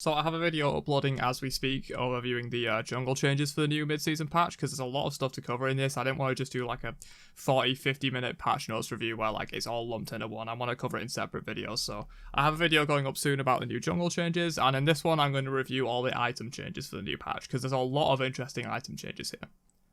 So I have a video uploading as we speak overviewing the jungle changes for the new mid-season patch, because there's a lot of stuff to cover in this. I didn't want to just do like a 40-50 minute patch notes review where like it's all lumped into one. I want to cover it in separate videos. So I have a video going up soon about the new jungle changes, and in this one I'm going to review all the item changes for the new patch, because there's a lot of interesting item changes here.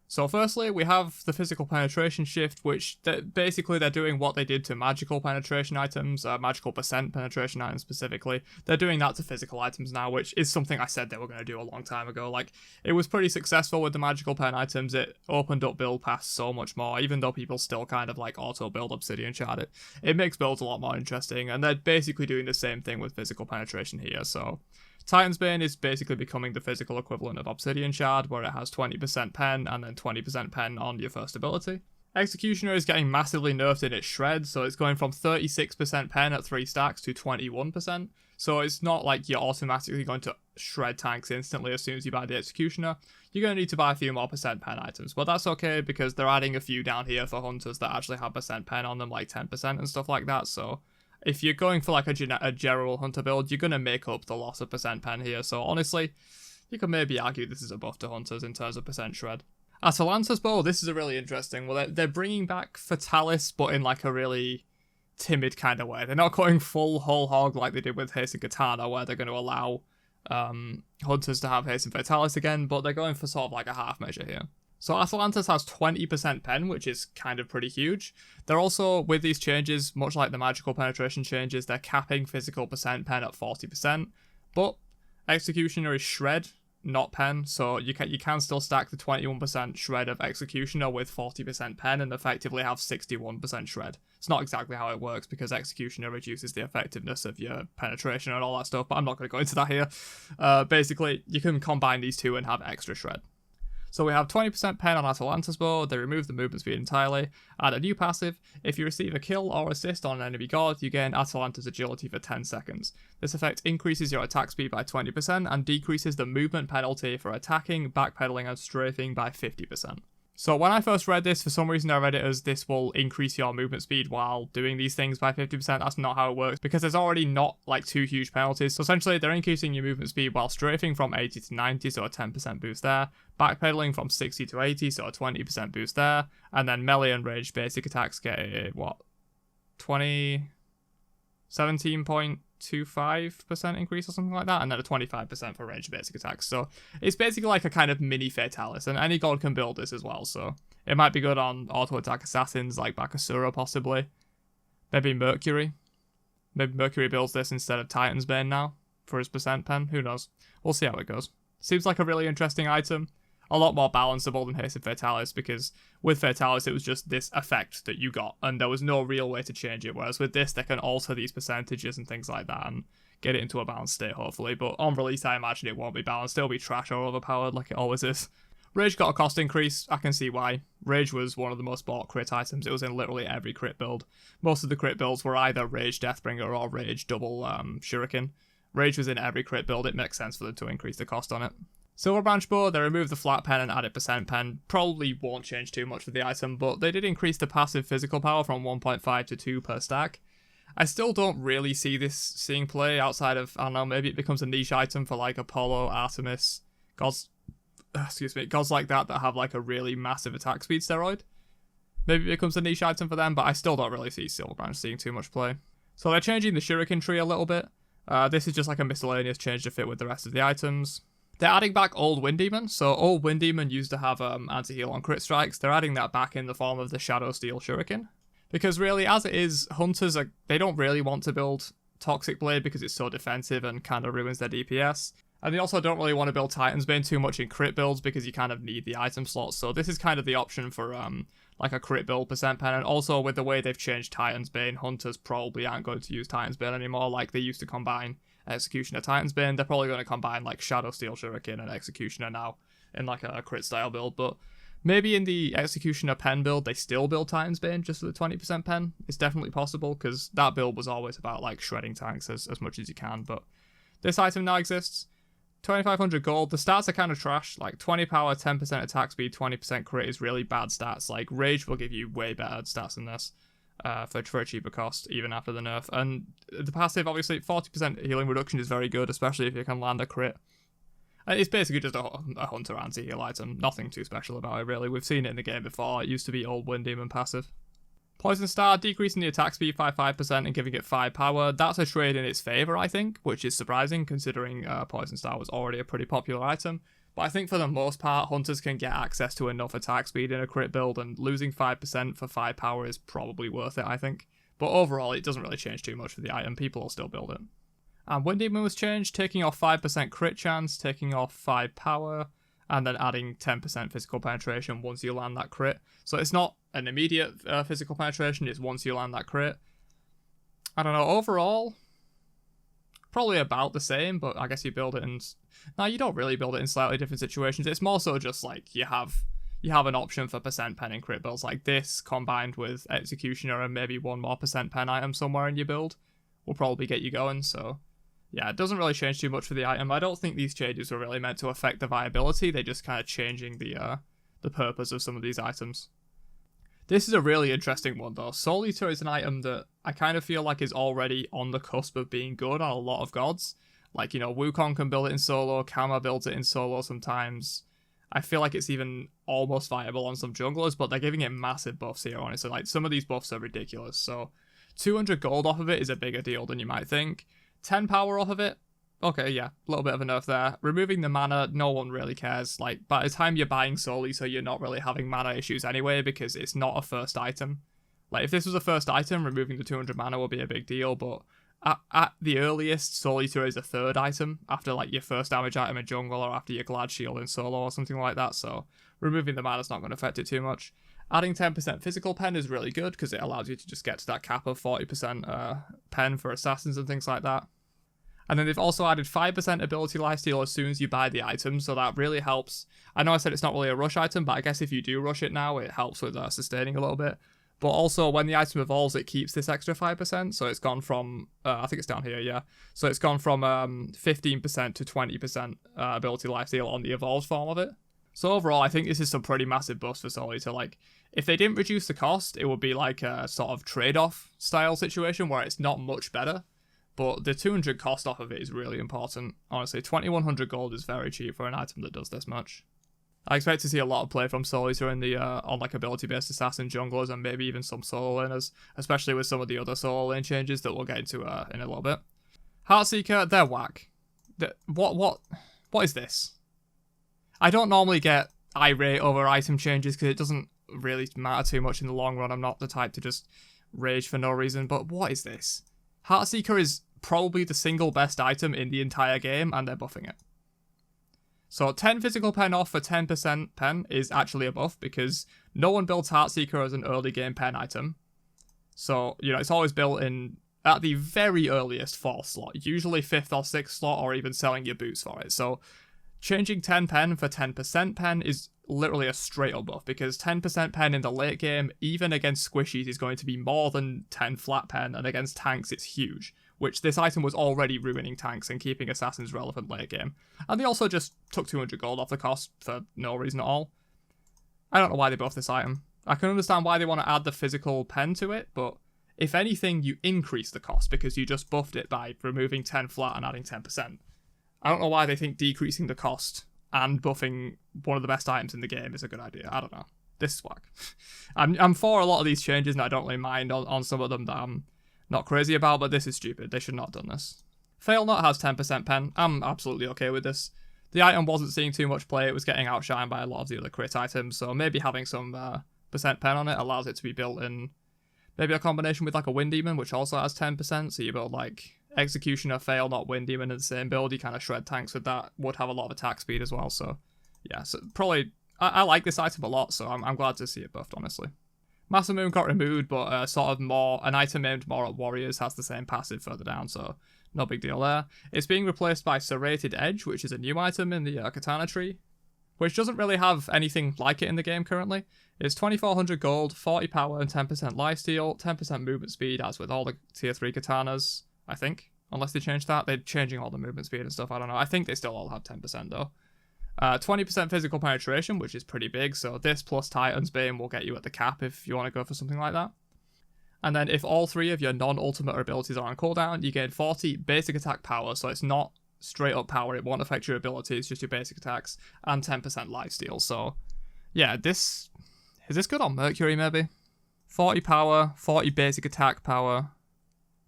So firstly, we have the physical penetration shift, which basically they're doing what they did to magical penetration items, magical percent penetration items specifically. They're doing that to physical items now, which is something I said they were going to do a long time ago. Like, it was pretty successful with the magical pen items. It opened up build paths so much more, even though people still kind of like auto build Obsidian Shard. It makes builds a lot more interesting, and they're basically doing the same thing with physical penetration here. So Titan's Bane is basically becoming the physical equivalent of Obsidian Shard, where it has 20% pen and then 20% pen on your first ability. Executioner is getting massively nerfed in its shred, so it's going from 36% pen at 3 stacks to 21%. So it's not like you're automatically going to shred tanks instantly as soon as you buy the Executioner. You're going to need to buy a few more percent pen items, but that's okay because they're adding a few down here for hunters that actually have percent pen on them, like 10% and stuff like that. So if you're going for like a general hunter build, you're going to make up the loss of percent pen here. So honestly, you could maybe argue this is a buff to hunters in terms of percent shred. Atalanta's bow, this is a really interesting. Well, they're bringing back Fatalis, but in like a really timid kind of way. They're not going full whole hog like they did with Haste and Katana, where they're going to allow hunters to have Haste and Fatalis again, but they're going for sort of like a half measure here. So Atalanta's has 20% pen, which is kind of pretty huge. They're also, with these changes, much like the magical penetration changes, they're capping physical percent pen at 40%, but Executioner is shred, not pen, so you can still stack the 21% shred of Executioner with 40% pen and effectively have 61% shred. It's not exactly how it works because Executioner reduces the effectiveness of your penetration and all that stuff, but I'm not going to go into that here. Basically, you can combine these two and have extra shred. So we have 20% pen on Atalanta's bow, they remove the movement speed entirely, add a new passive. If you receive a kill or assist on an enemy god, you gain Atalanta's agility for 10 seconds. This effect increases your attack speed by 20% and decreases the movement penalty for attacking, backpedaling and strafing by 50%. So when I first read this, for some reason I read it as this will increase your movement speed while doing these things by 50%. That's not how it works, because there's already not like two huge penalties. So essentially they're increasing your movement speed while strafing from 80 to 90, so a 10% boost there. Backpedaling from 60 to 80, so a 20% boost there. And then melee and ranged basic attacks get a, 17.25% increase or something like that, and then a 25% for ranged basic attacks. So it's basically like a kind of mini Fatalis, and any god can build this as well, so it might be good on auto attack assassins like Bakasura possibly. Maybe Mercury. Maybe Mercury builds this instead of Titan's Bane now for his percent pen. Who knows? We'll see how it goes. Seems like a really interesting item. A lot more balanceable than Haste and Fatalis, because with Fatalis it was just this effect that you got and there was no real way to change it, whereas with this they can alter these percentages and things like that and get it into a balanced state hopefully, but on release I imagine it won't be balanced, it'll be trash or overpowered like it always is. Rage got a cost increase, I can see why. Rage was one of the most bought crit items, it was in literally every crit build. Most of the crit builds were either Rage Deathbringer or Rage double Shuriken. Rage was in every crit build, it makes sense for them to increase the cost on it. Silver Branch Bow, they removed the flat pen and added percent pen. Probably won't change too much for the item, but they did increase the passive physical power from 1.5 to 2 per stack. I still don't really see this seeing play outside of, I don't know, maybe it becomes a niche item for like Apollo, Artemis, gods like that have like a really massive attack speed steroid. Maybe it becomes a niche item for them, but I still don't really see Silver Branch seeing too much play. So they're changing the Shuriken tree a little bit. This is just like a miscellaneous change to fit with the rest of the items. They're adding back Old Wind Demon, so Old Wind Demon used to have anti-heal on crit strikes. They're adding that back in the form of the Shadow Steel Shuriken. Because really, as it is, hunters, they don't really want to build Toxic Blade because it's so defensive and kind of ruins their DPS. And they also don't really want to build Titan's Bane too much in crit builds because you kind of need the item slots. So this is kind of the option for like a crit build percent pen. And also with the way they've changed Titan's Bane, hunters probably aren't going to use Titan's Bane anymore like they used to combine Executioner Titan's Bane. They're probably going to combine like Shadow Steel Shuriken and Executioner now in like a crit style build, but maybe in the Executioner pen build they still build Titan's Bane just for the 20% pen. It's definitely possible because that build was always about like shredding tanks as much as you can, but this item now exists. 2500 gold. The stats are kind of trash, like 20 power, 10% attack speed, 20% crit is really bad stats. Like Rage will give you way better stats than this. for a cheaper cost, even after the nerf. And the passive, obviously, 40% healing reduction is very good, especially if you can land a crit. It's basically just a hunter anti-heal item. Nothing too special about it, really. We've seen it in the game before. It used to be old Wind Demon passive. Poison Star, decreasing the attack speed by 5% and giving it 5 power. That's a trade in its favour, I think, which is surprising considering Poison Star was already a pretty popular item. But I think for the most part, hunters can get access to enough attack speed in a crit build, and losing 5% for 5 power is probably worth it, I think. But overall, it doesn't really change too much for the item. People will still build it. And Wind Demon was changed, taking off 5% crit chance, taking off 5 power, and then adding 10% physical penetration once you land that crit. So it's not an immediate physical penetration, it's once you land that crit. I don't know, overall, probably about the same, but I guess you build it in... No, you don't really build it in slightly different situations. It's more so just like you have an option for percent pen in crit builds like this, combined with Executioner and maybe one more percent pen item somewhere in your build will probably get you going, so... Yeah, it doesn't really change too much for the item. I don't think these changes were really meant to affect the viability. They're just kind of changing the purpose of some of these items. This is a really interesting one, though. Soul Eater is an item that I kind of feel like is already on the cusp of being good on a lot of gods. Like, you know, Wukong can build it in solo, Kama builds it in solo sometimes. I feel like it's even almost viable on some junglers, but they're giving it massive buffs here, honestly. Like, some of these buffs are ridiculous. So, 200 gold off of it is a bigger deal than you might think. 10 power off of it, okay, yeah, a little bit of a nerf there. Removing the mana, no one really cares. Like, by the time you're buying Soul Eater, you're not really having mana issues anyway, because it's not a first item. Like, if this was a first item, removing the 200 mana would be a big deal, but at the earliest, Soul Eater is a third item, after, like, your first damage item in jungle, or after your Glad Shield in solo, or something like that, so removing the mana's not going to affect it too much. Adding 10% physical pen is really good, because it allows you to just get to that cap of 40% pen for assassins and things like that. And then they've also added 5% ability lifesteal as soon as you buy the item, so that really helps. I know I said it's not really a rush item, but I guess if you do rush it now, it helps with sustaining a little bit. But also, when the item evolves, it keeps this extra 5%, so it's gone from, I think it's down here, yeah. So it's gone from 15% to 20% ability lifesteal on the evolved form of it. So overall, I think this is some pretty massive buffs for Soul Eater. Like, if they didn't reduce the cost, it would be like a sort of trade-off style situation where it's not much better. But the 200 cost off of it is really important. Honestly, 2100 gold is very cheap for an item that does this much. I expect to see a lot of play from Soul Eater in the on like ability-based assassin junglers and maybe even some solo laners, especially with some of the other solo lane changes that we'll get into in a little bit. Heartseeker, they're whack. What is this? I don't normally get irate over item changes because it doesn't really matter too much in the long run. I'm not the type to just rage for no reason, but what is this? Heartseeker is probably the single best item in the entire game, and they're buffing it. So 10 physical pen off for 10% pen is actually a buff, because no one builds Heartseeker as an early game pen item. So, you know, it's always built in at the very earliest 4th slot, usually 5th or 6th slot, or even selling your boots for it. So changing 10 pen for 10% pen is literally a straight up buff, because 10% pen in the late game, even against squishies, is going to be more than 10 flat pen, and against tanks it's huge, which this item was already ruining tanks and keeping assassins relevant late game. And they also just took 200 gold off the cost for no reason at all. I don't know why they buffed this item. I can understand why they want to add the physical pen to it, but if anything, you increase the cost because you just buffed it by removing 10 flat and adding 10%. I don't know why they think decreasing the cost and buffing one of the best items in the game is a good idea. I don't know. This is whack. I'm for a lot of these changes, and I don't really mind on some of them that I'm not crazy about, but this is stupid. They should not have done this. Fail Not has 10% pen. I'm absolutely okay with this. The item wasn't seeing too much play. It was getting outshined by a lot of the other crit items, so maybe having some percent pen on it allows it to be built in maybe a combination with like a Wind Demon, which also has 10%, so you build like Executioner, Fail Not, Wind Demon in the same build. You kind of shred tanks with that. Would have a lot of attack speed as well, so yeah, so probably I like this item a lot, so I'm glad to see it buffed, honestly. Massive Moon got removed, but sort of more an item aimed more at warriors has the same passive further down, so no big deal there. It's being replaced by Serrated Edge, which is a new item in the Katana tree, which doesn't really have anything like it in the game currently. It's 2400 gold, 40 power, and 10% lifesteal, 10% movement speed, as with all the tier 3 katanas, I think. Unless they change that. They're changing all the movement speed and stuff, I don't know. I think they still all have 10% though. 20% physical penetration, which is pretty big, so this plus Titan's Bane will get you at the cap if you want to go for something like that. And then if all 3 of your non-ultimate abilities are on cooldown, you gain 40 basic attack power, so it's not straight up power, it won't affect your abilities, just your basic attacks, and 10% lifesteal. So yeah, is this good on Mercury maybe? 40 power, 40 basic attack power,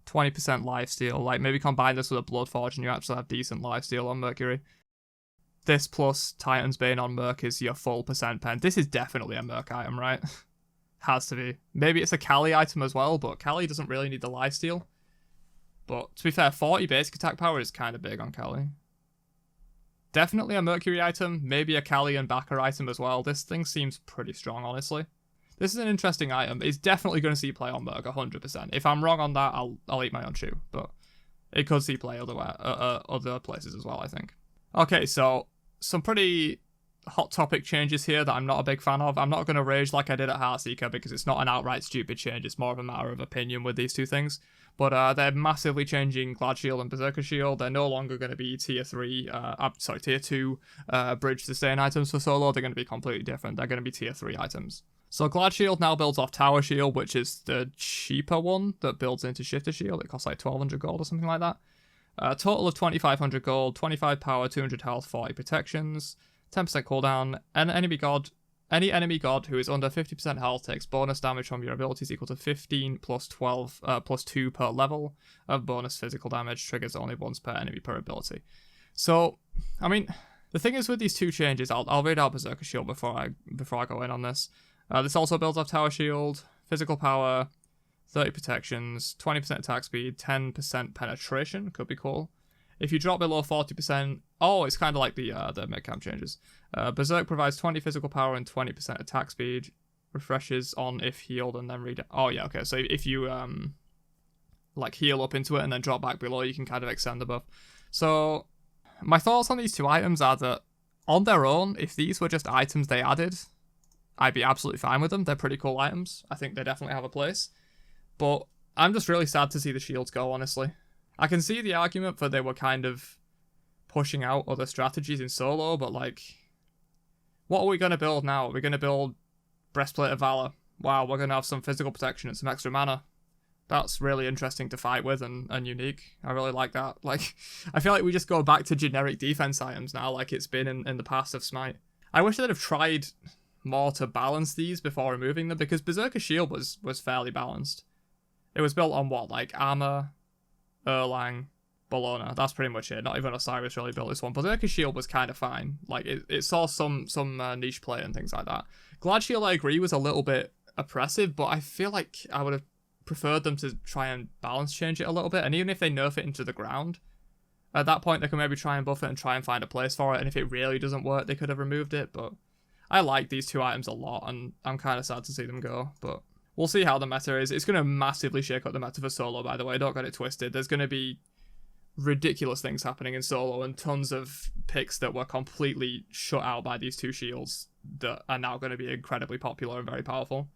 20% lifesteal. Like maybe combine this with a Bloodforge and you actually have decent lifesteal on Mercury. This plus Titan's Bane on Merc is your full percent pen. This is definitely a Merc item, right? Has to be. Maybe it's a Kali item as well, but Kali doesn't really need the lifesteal. But to be fair, 40 basic attack power is kind of big on Kali. Definitely a Mercury item, maybe a Kali and Backer item as well. This thing seems pretty strong, honestly. This is an interesting item. It's definitely going to see play on Merc 100%. If I'm wrong on that, I'll eat my own shoe. But it could see play other places as well, I think. Okay, so some pretty hot topic changes here that I'm not a big fan of. I'm not going to rage like I did at Heartseeker because it's not an outright stupid change. It's more of a matter of opinion with these two things. But they're massively changing Glad Shield and Berserker Shield. They're no longer going to be tier 2 bridge sustain items for solo. They're going to be completely different. They're going to be tier 3 items. So Glad Shield now builds off Tower Shield, which is the cheaper one that builds into Shifter Shield. It costs like 1200 gold or something like that. Total of 2500 gold, 25 power, 200 health, 40 protections, 10% cooldown. Any enemy god who is under 50% health takes bonus damage from your abilities equal to 15 plus 12 plus 2 per level of bonus physical damage. Triggers only once per enemy per ability. So, I mean, the thing is with these two changes, I'll read out Berserker Shield before I go in on this. This also builds off Tower Shield, physical power, 30 protections, 20% attack speed, 10% penetration, could be cool. If you drop below 40%, it's kind of like the mid-camp changes. Berserk provides 20 physical power and 20% attack speed. Refreshes on if healed and then okay. So if you like heal up into it and then drop back below, you can kind of extend the buff. So my thoughts on these two items are that on their own, if these were just items they added, I'd be absolutely fine with them. They're pretty cool items. I think they definitely have a place. But I'm just really sad to see the shields go, honestly. I can see the argument for they were kind of pushing out other strategies in solo, but like, what are we going to build now? Are we going to build Breastplate of Valor? Wow, we're going to have some physical protection and some extra mana. That's really interesting to fight with and unique. I really like that. Like, I feel like we just go back to generic defense items now, like it's been in the past of Smite. I wish they'd have tried more to balance these before removing them, because Berserker Shield was fairly balanced. It was built on what, like Armor, Erlang, Bologna. That's pretty much it. Not even Osiris really built this one. Berserker Shield was kind of fine. Like it saw some niche play and things like that. Glad Shield, I agree, was a little bit oppressive, but I feel like I would have preferred them to try and balance change it a little bit. And even if they nerf it into the ground, at that point they can maybe try and buff it and try and find a place for it. And if it really doesn't work, they could have removed it. But I like these two items a lot, and I'm kind of sad to see them go. But we'll see how the meta is. It's going to massively shake up the meta for solo, by the way. Don't get it twisted. There's going to be ridiculous things happening in solo and tons of picks that were completely shut out by these two shields that are now going to be incredibly popular and very powerful.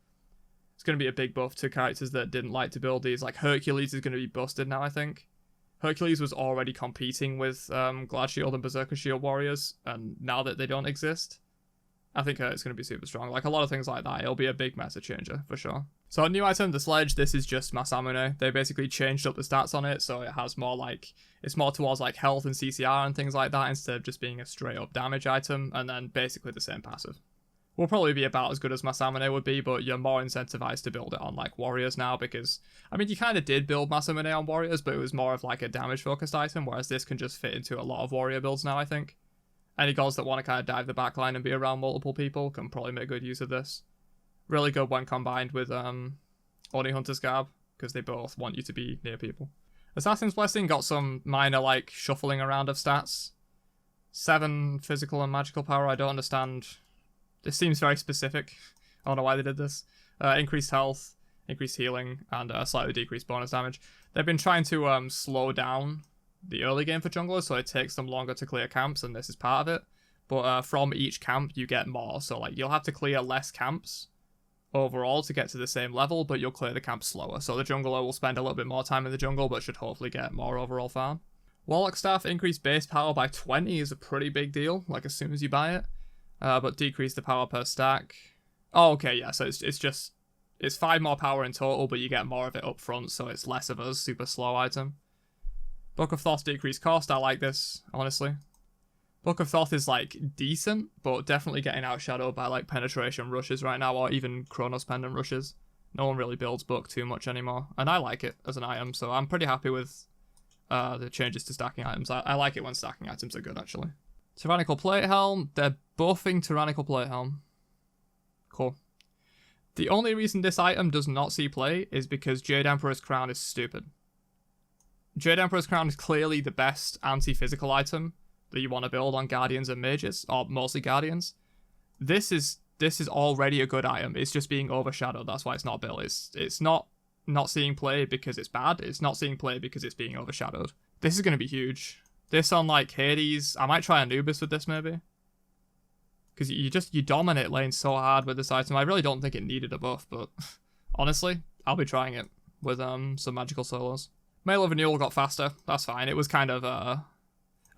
It's going to be a big buff to characters that didn't like to build these. Like Hercules is going to be busted now, I think. Hercules was already competing with Glad Shield and Berserker Shield warriors, and now that they don't exist, I think it's going to be super strong. Like a lot of things like that, it'll be a big meta changer for sure. So a new item, the Sledge, this is just Masamune. They basically changed up the stats on it, so it has more like, it's more towards like health and CCR and things like that, instead of just being a straight up damage item, and then basically the same passive. Will probably be about as good as Masamune would be, but you're more incentivized to build it on like warriors now, because, I mean, you kind of did build Masamune on warriors, but it was more of like a damage focused item, whereas this can just fit into a lot of warrior builds now, I think. Any gods that want to kind of dive the backline and be around multiple people can probably make good use of this. Really good when combined with Oni Hunter's Garb, because they both want you to be near people. Assassin's Blessing got some minor like shuffling around of stats. 7 physical and magical power, I don't understand. This seems very specific. I don't know why they did this. Increased health, increased healing, and slightly decreased bonus damage. They've been trying to slow down the early game for junglers, so it takes them longer to clear camps, and this is part of it. But from each camp, you get more. So like you'll have to clear less camps overall to get to the same level, but you'll clear the camp slower. So the jungler will spend a little bit more time in the jungle, but should hopefully get more overall farm. Warlock Staff increased base power by 20 is a pretty big deal, like as soon as you buy it. But decrease the power per stack. Oh, okay, yeah, so it's It's 5 more power in total, but you get more of it up front, so it's less of a super slow item. Book of Thoth decreased cost. I like this, honestly. Book of Thoth is like decent, but definitely getting outshadowed by like penetration rushes right now, or even Chronos Pendant rushes. No one really builds Book too much anymore, and I like it as an item, so I'm pretty happy with the changes to stacking items. I like it when stacking items are good, actually. Tyrannical Plate Helm. They're buffing Tyrannical Plate Helm. Cool. The only reason this item does not see play is because Jade Emperor's Crown is stupid. Jade Emperor's Crown is clearly the best anti-physical item that you want to build on Guardians and Mages, or mostly Guardians. This is already a good item. It's just being overshadowed. That's why it's not built. It's not seeing play because it's bad. It's not seeing play because it's being overshadowed. This is going to be huge. This on like Hades. I might try Anubis with this maybe. Because you dominate lanes so hard with this item. I really don't think it needed a buff, but honestly, I'll be trying it with some magical solos. Mail of Renewal got faster. That's fine. It was kind of a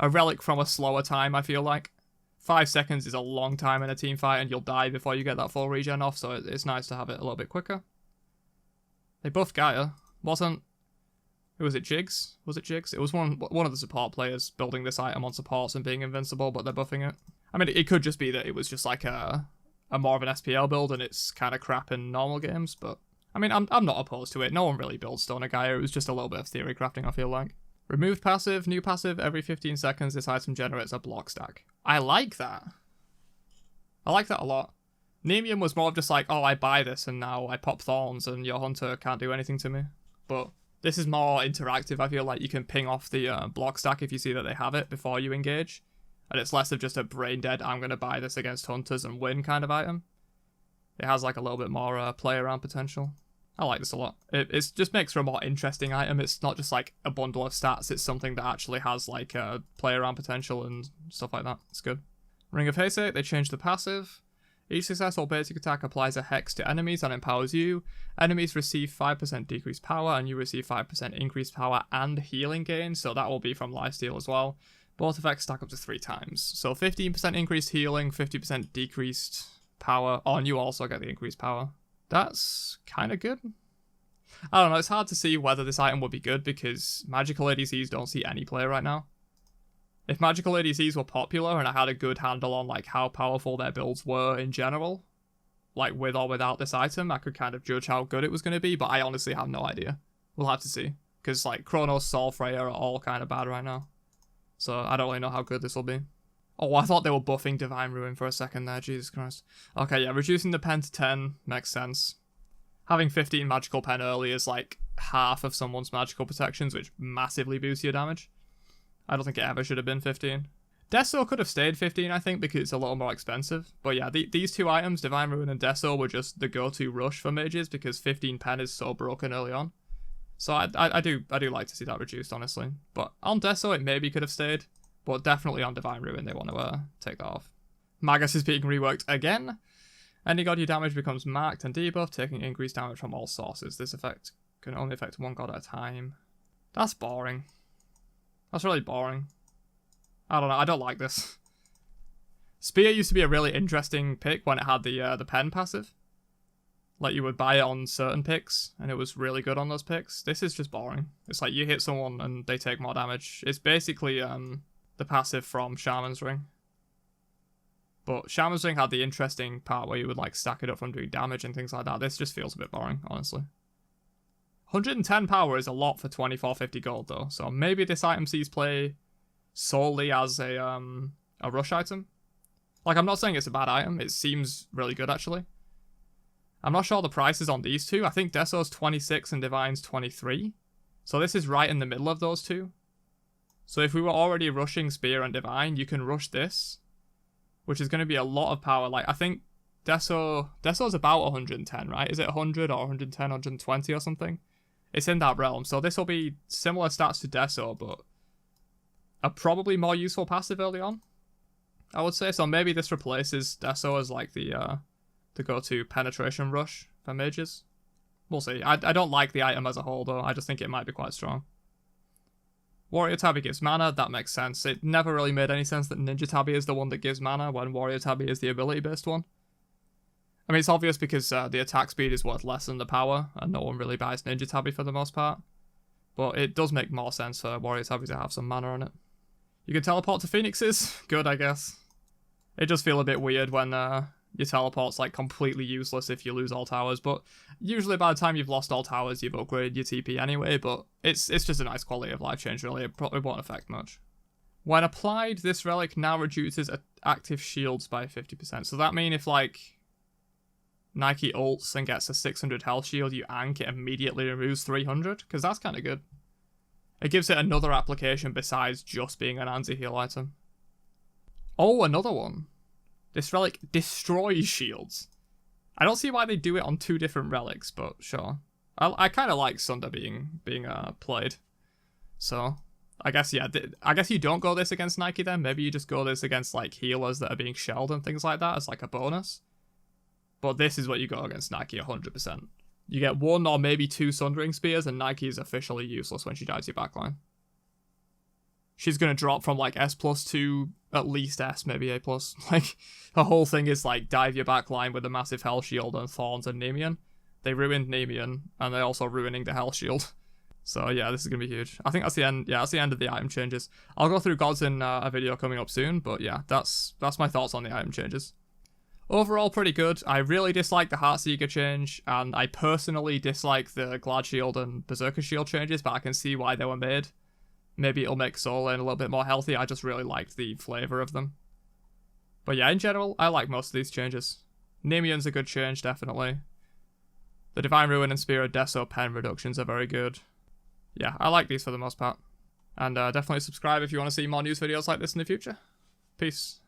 relic from a slower time, I feel like. 5 seconds is a long time in a team fight, and you'll die before you get that full regen off, so it's nice to have it a little bit quicker. They buffed Gaia. Was it Jigs? Was it Jigs? It was one of the support players building this item on supports and being invincible, but they're buffing it. I mean, it could just be that it was just like a more of an SPL build, and it's kind of crap in normal games, but I mean, I'm not opposed to it. No one really builds Stoner Gaia. It was just a little bit of theory crafting, I feel like. Removed passive, new passive, every 15 seconds this item generates a block stack. I like that. I like that a lot. Nemean was more of just like, oh, I buy this and now I pop thorns and your hunter can't do anything to me. But this is more interactive. I feel like you can ping off the block stack if you see that they have it before you engage. And it's less of just a brain dead, I'm going to buy this against hunters and win kind of item. It has like a little bit more play around potential. I like this a lot. It just makes for a more interesting item. It's not just like a bundle of stats. It's something that actually has like play around potential and stuff like that. It's good. Ring of Haste, they changed the passive. Each successful basic attack applies a hex to enemies and empowers you. Enemies receive 5% decreased power and you receive 5% increased power and healing gain. So that will be from lifesteal as well. Both effects stack up to 3 times. So 15% increased healing, 50% decreased power. Oh, and you also get the increased power. That's kind of good. I don't know, it's hard to see whether this item would be good because magical ADCs don't see any play right now. If magical ADCs were popular and I had a good handle on like how powerful their builds were in general, like with or without this item, I could kind of judge how good it was going to be, but I honestly have no idea. We'll have to see. Because like Chronos, Sol, Freya are all kind of bad right now. So I don't really know how good this will be. Oh, I thought they were buffing Divine Ruin for a second there, Jesus Christ. Okay, yeah, reducing the pen to 10 makes sense. Having 15 magical pen early is like half of someone's magical protections, which massively boosts your damage. I don't think it ever should have been 15. Deso could have stayed 15, I think, because it's a little more expensive. But yeah, these two items, Divine Ruin and Deso, were just the go-to rush for mages because 15 pen is so broken early on. So I do like to see that reduced, honestly. But on Deso, it maybe could have stayed. But definitely on Divine Ruin, they want to take that off. Magus is being reworked again. Any god you damage becomes marked and debuffed, taking increased damage from all sources. This effect can only affect one god at a time. That's boring. That's really boring. I don't know, I don't like this. Spear used to be a really interesting pick when it had the pen passive. Like, you would buy it on certain picks, and it was really good on those picks. This is just boring. It's like, you hit someone and they take more damage. It's basically the passive from Shaman's Ring. But Shaman's Ring had the interesting part where you would like stack it up from doing damage and things like that. This just feels a bit boring, honestly. 110 power is a lot for 2450 gold though, so maybe this item sees play solely as a rush item. Like, I'm not saying it's a bad item, it seems really good actually. I'm not sure the prices on these two. I think Deso's 26 and Divine's 23. So this is right in the middle of those two. So if we were already rushing Spear and Divine, you can rush this, which is going to be a lot of power. Like, I think Deso's about 110, right? Is it 100 or 110, 120 or something? It's in that realm. So this will be similar stats to Deso, but a probably more useful passive early on, I would say. So maybe this replaces Deso as like the go-to penetration rush for mages. We'll see. I don't like the item as a whole though. I just think it might be quite strong. Warrior Tabby gives mana, that makes sense. It never really made any sense that Ninja Tabby is the one that gives mana when Warrior Tabby is the ability-based one. I mean, it's obvious because the attack speed is worth less than the power, and no one really buys Ninja Tabi for the most part. But it does make more sense for Warrior Tabi to have some mana on it. You can teleport to Phoenixes. Good, I guess. It does feel a bit weird when your teleport's like completely useless if you lose all towers, but usually by the time you've lost all towers, you've upgraded your TP anyway, but it's just a nice quality of life change, really. It probably won't affect much. When applied, this relic now reduces active shields by 50%. So that means if, like, Nike ults and gets a 600 health shield, you ank, it immediately removes 300, because that's kind of good. It gives it another application besides just being an anti-heal item. Oh, another one. This relic destroys shields. I don't see why they do it on 2 different relics, but sure. I kind of like Sunder being played. So, I guess, yeah. I guess you don't go this against Nike then. Maybe you just go this against, like, healers that are being shelled and things like that as, like, a bonus. But this is what you go against Nike 100%. You get 1 or maybe 2 Sundering Spears, and Nike is officially useless when she dives your backline. She's going to drop from, like, S+ to at least S, maybe A+. Like, her whole thing is, like, dive your backline with a massive health shield and Thorns and Nemean. They ruined Nemean, and they're also ruining the health shield. So, yeah, this is going to be huge. I think that's the end. Yeah, that's the end of the item changes. I'll go through gods in a video coming up soon, but yeah, that's my thoughts on the item changes. Overall, pretty good. I really dislike the Heartseeker change, and I personally dislike the Glad Shield and Berserker Shield changes, but I can see why they were made. Maybe it'll make Soul Lane a little bit more healthy. I just really liked the flavour of them. But yeah, in general, I like most of these changes. Nemean's a good change, definitely. The Divine Ruin and Spear of Deso pen reductions are very good. Yeah, I like these for the most part. And definitely subscribe if you want to see more news videos like this in the future. Peace.